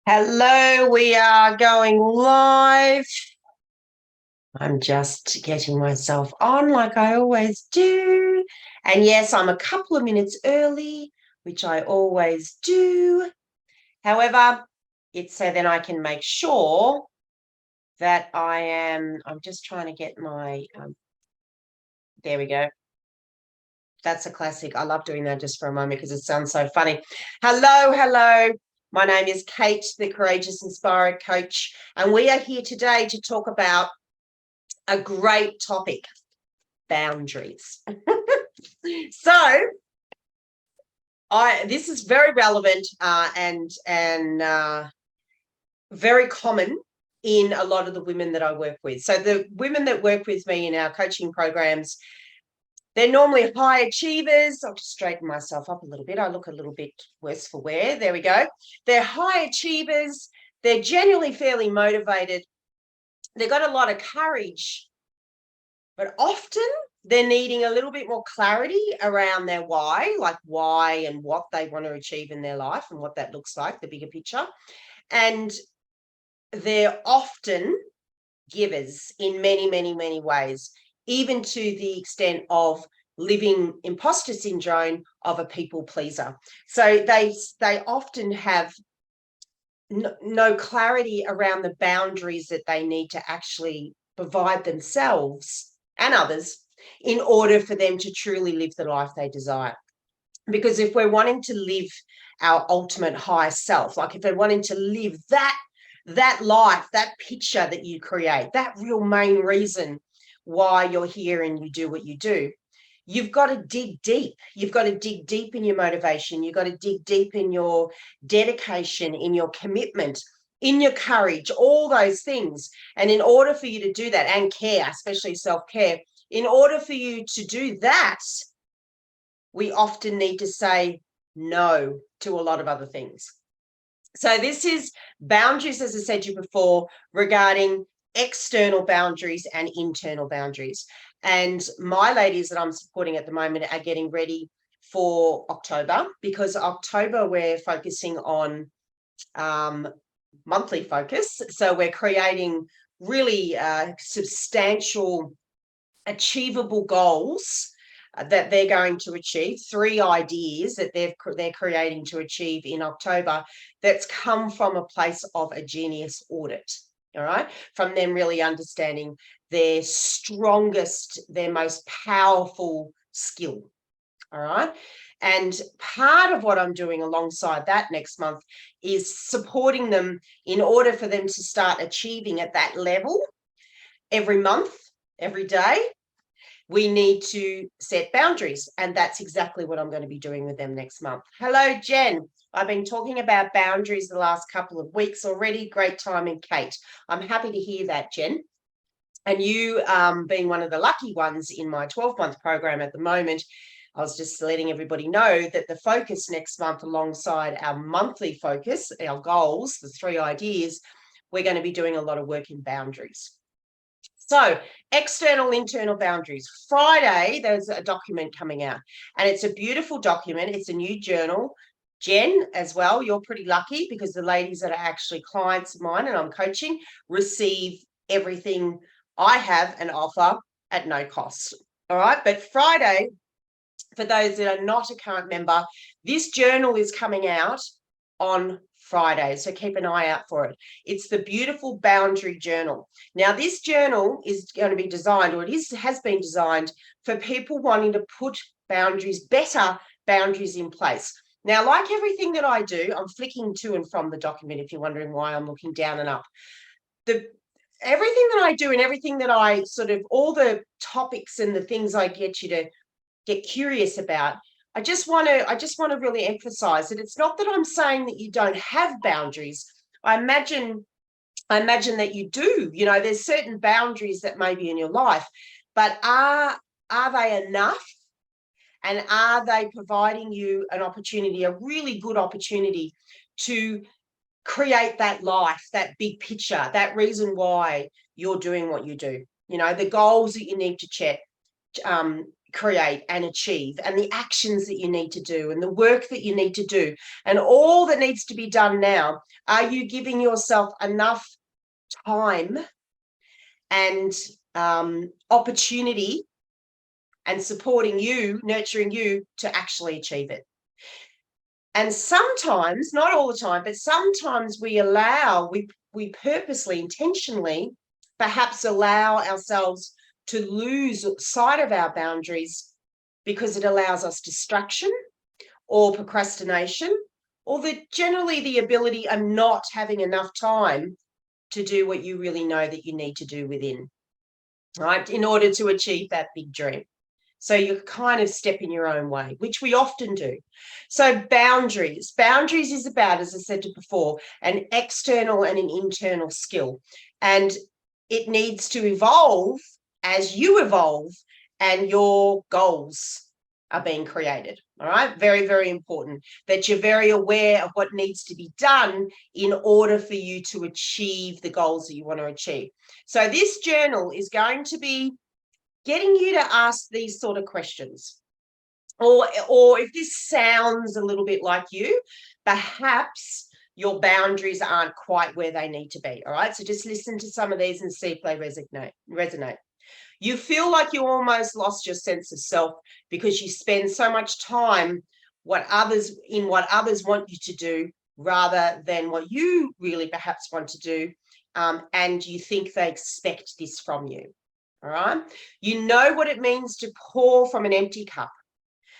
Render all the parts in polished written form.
Hello, we are going live. I'm just getting myself on like I always do. And yes, I'm a couple of minutes early, which I always do. However, it's so then I can make sure that I'm just trying to get there we go. That's a classic. I love doing that just for a moment because it sounds so funny. Hello, hello. My name is Kate, the Courageous Inspirer Coach, and we are here today to talk about a great topic, boundaries. So, this is very relevant and very common in a lot of the women that I work with. So the women that work with me in our coaching programs, they're normally high achievers. I'll just straighten myself up a little bit. I look a little bit worse for wear. There we go. They're high achievers. They're genuinely fairly motivated. They've got a lot of courage, but often they're needing a little bit more clarity around their why, like why and what they want to achieve in their life and what that looks like, the bigger picture. And they're often givers in many, many, many ways, even to the extent of living imposter syndrome of a people pleaser. So they often have no clarity around the boundaries that they need to actually provide themselves and others in order for them to truly live the life they desire. Because if we're wanting to live our ultimate high self, like if we're wanting to live that life, that picture that you create, that real main reason why you're here and you do what you do, you've got to dig deep. You've got to dig deep in your motivation. You've got to dig deep in your dedication, in your commitment, in your courage, all those things. And in order for you to do that, and care, especially self-care, in order for you to do that, we often need to say no to a lot of other things. So this is boundaries, as I said to you before, regarding external boundaries and internal boundaries. And my ladies that I'm supporting at the moment are getting ready for October, because October we're focusing on monthly focus. So we're creating really substantial, achievable goals that they're going to achieve, 3 ideas that they're creating to achieve in October, that's come from a place of a genius audit. All right, from them really understanding their strongest, their most powerful skill. All right, and part of what I'm doing alongside that next month is supporting them in order for them to start achieving at that level. Every month, every day, we need to set boundaries. And that's exactly what I'm going to be doing with them next month. Hello, Jen. I've been talking about boundaries the last couple of weeks already. Great timing, Kate. I'm happy to hear that, Jen. And you being one of the lucky ones in my 12-month program at the moment, I was just letting everybody know that the focus next month, alongside our monthly focus, our goals, the 3 ideas, we're going to be doing a lot of work in boundaries. So external, internal boundaries. Friday, there's a document coming out, and it's a beautiful document. It's a new journal. Jen, as well, you're pretty lucky because the ladies that are actually clients of mine and I'm coaching receive everything I have and offer at no cost. All right. But Friday, for those that are not a current member, this journal is coming out on Friday, so keep an eye out for it. It's the beautiful boundary journal. Now, this journal is going to be designed, or has been designed for people wanting to put boundaries, better boundaries in place. Now, like everything that I do, I'm flicking to and from the document if you're wondering why I'm looking down and up. Everything that I do and everything that I all the topics and the things I get you to get curious about, I just want to really emphasize that it's not that I'm saying that you don't have boundaries. I imagine that you do. You know, there's certain boundaries that may be in your life, but are they enough? And are they providing you an opportunity, a really good opportunity to create that life, that big picture, that reason why you're doing what you do? You know, the goals that you need to create and achieve, and the actions that you need to do, and the work that you need to do, and all that needs to be done now, are you giving yourself enough time and opportunity and supporting you, nurturing you to actually achieve it? And sometimes, not all the time, but sometimes we purposely, intentionally, perhaps allow ourselves to lose sight of our boundaries because it allows us distraction or procrastination, or generally the ability of not having enough time to do what you really know that you need to do within, right, in order to achieve that big dream. So you kind of step in your own way, which we often do. So boundaries is about, as I said before, an external and an internal skill. And it needs to evolve as you evolve and your goals are being created. All right. Very, very important that you're very aware of what needs to be done in order for you to achieve the goals that you want to achieve. So this journal is going to be getting you to ask these sort of questions. Or if this sounds a little bit like you, perhaps your boundaries aren't quite where they need to be. All right. So just listen to some of these and see if they resonate. You feel like you almost lost your sense of self because you spend so much time what others want you to do rather than what you really perhaps want to do. And you think they expect this from you. All right. You know what it means to pour from an empty cup.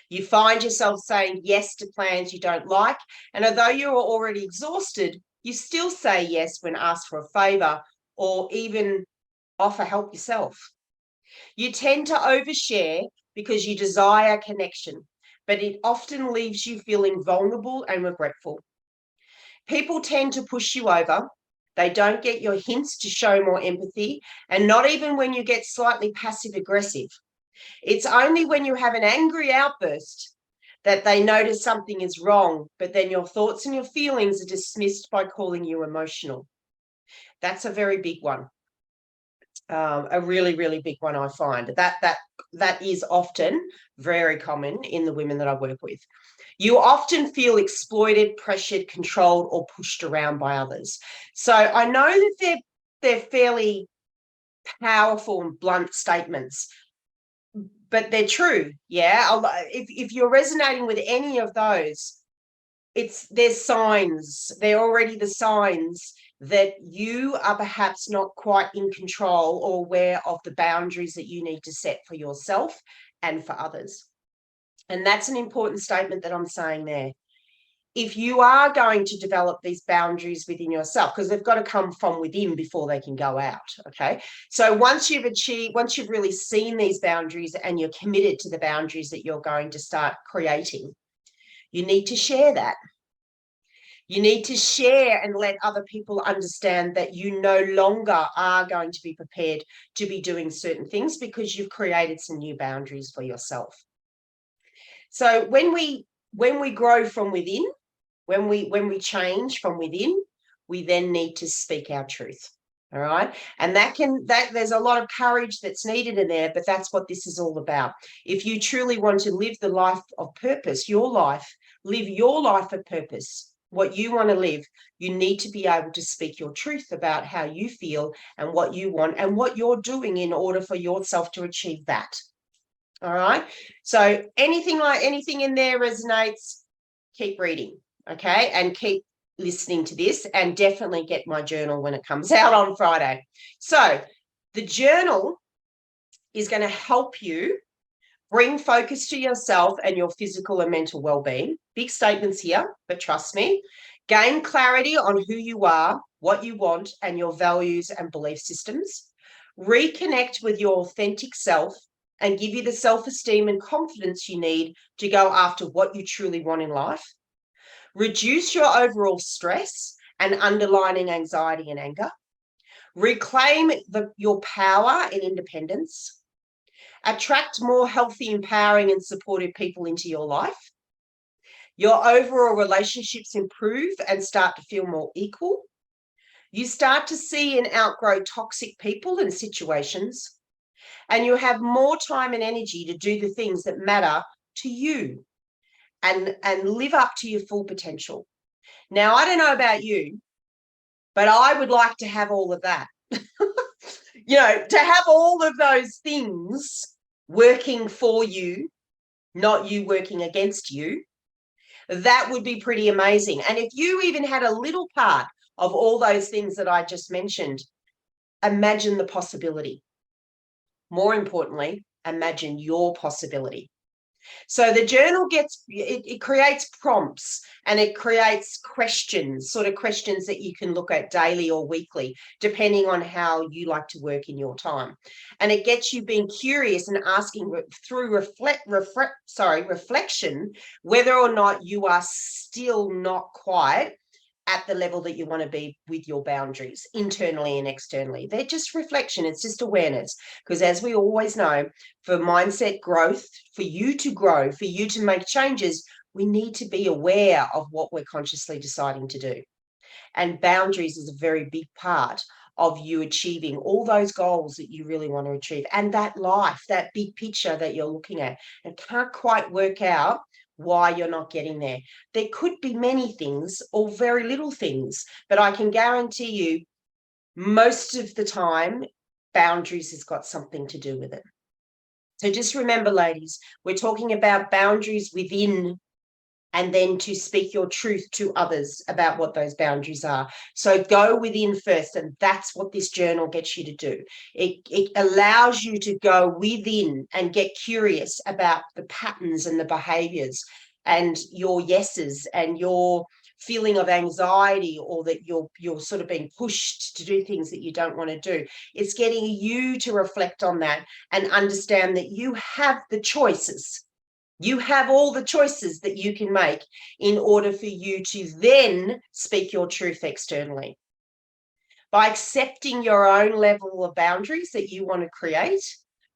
You find yourself saying yes to plans you don't like. And although you're already exhausted, you still say yes when asked for a favor or even offer help yourself. You tend to overshare because you desire connection, but it often leaves you feeling vulnerable and regretful. People tend to push you over. They don't get your hints to show more empathy, and not even when you get slightly passive aggressive. It's only when you have an angry outburst that they notice something is wrong, but then your thoughts and your feelings are dismissed by calling you emotional. That's a very big one. A really, really big one, I find. That is often very common in the women that I work with. You often feel exploited, pressured, controlled, or pushed around by others. So I know that they're fairly powerful and blunt statements, but they're true. Yeah. If you're resonating with any of those, there's signs. They're already the signs that you are perhaps not quite in control or aware of the boundaries that you need to set for yourself and for others. And that's an important statement that I'm saying there. If you are going to develop these boundaries within yourself, because they've got to come from within before they can go out. Okay. So once you've really seen these boundaries and you're committed to the boundaries that you're going to start creating, you need to share that. You need to share and let other people understand that you no longer are going to be prepared to be doing certain things because you've created some new boundaries for yourself. So when we grow from within, when we change from within, we then need to speak our truth. All right. And there's a lot of courage that's needed in there, but that's what this is all about. If you truly want to live the life of purpose, live your life of purpose, what you want to live, you need to be able to speak your truth about how you feel and what you want and what you're doing in order for yourself to achieve that. All right. So anything in there resonates, keep reading. Okay. And keep listening to this, and definitely get my journal when it comes out on Friday. So the journal is going to help you bring focus to yourself and your physical and mental well-being. Big statements here, but trust me. Gain clarity on who you are, what you want, and your values and belief systems. Reconnect with your authentic self and give you the self-esteem and confidence you need to go after what you truly want in life. Reduce your overall stress and underlying anxiety and anger. Reclaim your power and independence. Attract more healthy, empowering, and supportive people into your life. Your overall relationships improve and start to feel more equal. You start to see and outgrow toxic people and situations. and you have more time and energy to do the things that matter to you and live up to your full potential. Now, I don't know about you, but I would like to have all of that. To have all of those things working for you, not you working against you. That would be pretty amazing. And if you even had a little part of all those things that I just mentioned, imagine the possibility. More importantly, imagine your possibility. So the journal it creates prompts, and it creates questions, sort of questions that you can look at daily or weekly, depending on how you like to work in your time. And it gets you being curious and asking through reflection, whether or not you are still not quite at the level that you want to be with your boundaries, internally and externally. They're just reflection. It's just awareness. Because as we always know, for mindset growth, for you to grow, for you to make changes, we need to be aware of what we're consciously deciding to do. And boundaries is a very big part of you achieving all those goals that you really want to achieve, and that life, that big picture that you're looking at, and can't quite work out why you're not getting there. There could be many things or very little things, but I can guarantee you most of the time, boundaries has got something to do with it. So just remember, ladies, we're talking about boundaries within, and then to speak your truth to others about what those boundaries are. So go within first, and that's what this journal gets you to do. It allows you to go within and get curious about the patterns and the behaviors and your yeses and your feeling of anxiety, or that you're sort of being pushed to do things that you don't want to do. It's getting you to reflect on that and understand that you have the choices. You have all the choices that you can make in order for you to then speak your truth externally. By accepting your own level of boundaries that you want to create,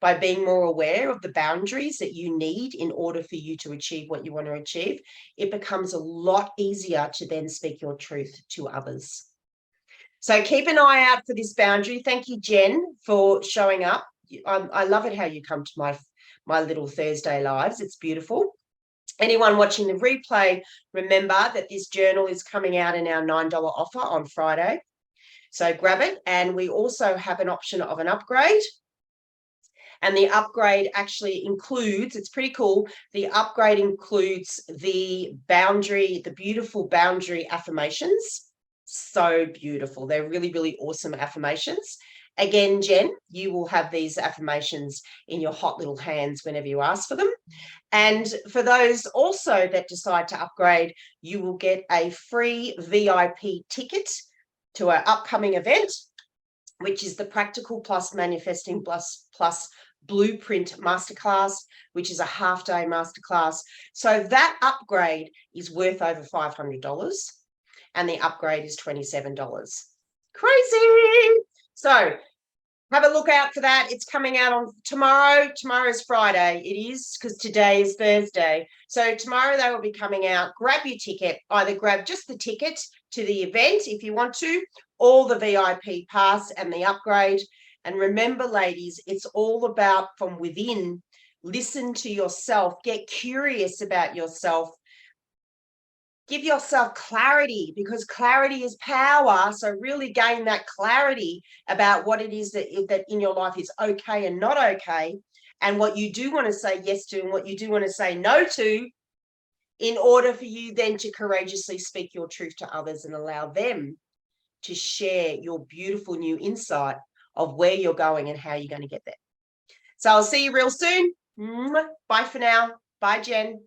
by being more aware of the boundaries that you need in order for you to achieve what you want to achieve, it becomes a lot easier to then speak your truth to others. So keep an eye out for this boundary. Thank you, Jen, for showing up. I love it how you come to my little Thursday lives. It's beautiful. Anyone watching the replay, remember that this journal is coming out in our $9 offer on Friday. So grab it. And we also have an option of an upgrade. And the upgrade actually includes, it's pretty cool, the upgrade includes the beautiful boundary affirmations. So beautiful. They're really, really awesome affirmations. Again, Jen, you will have these affirmations in your hot little hands whenever you ask for them. And for those also that decide to upgrade, you will get a free VIP ticket to our upcoming event, which is the Practical Plus Manifesting Plus Blueprint Masterclass, which is a half-day masterclass. So that upgrade is worth over $500, and the upgrade is $27. Crazy! So have a look out for that. It's coming out on tomorrow. Tomorrow's Friday. It is, because today is Thursday. So tomorrow they will be coming out. Grab your ticket. Either grab just the ticket to the event if you want to, or the VIP pass and the upgrade. And remember, ladies, it's all about from within. Listen to yourself. Get curious about yourself. Give yourself clarity, because clarity is power. So really gain that clarity about what it is that in your life is okay and not okay, and what you do want to say yes to and what you do want to say no to, in order for you then to courageously speak your truth to others and allow them to share your beautiful new insight of where you're going and how you're going to get there. So I'll see you real soon. Bye for now. Bye, Jen.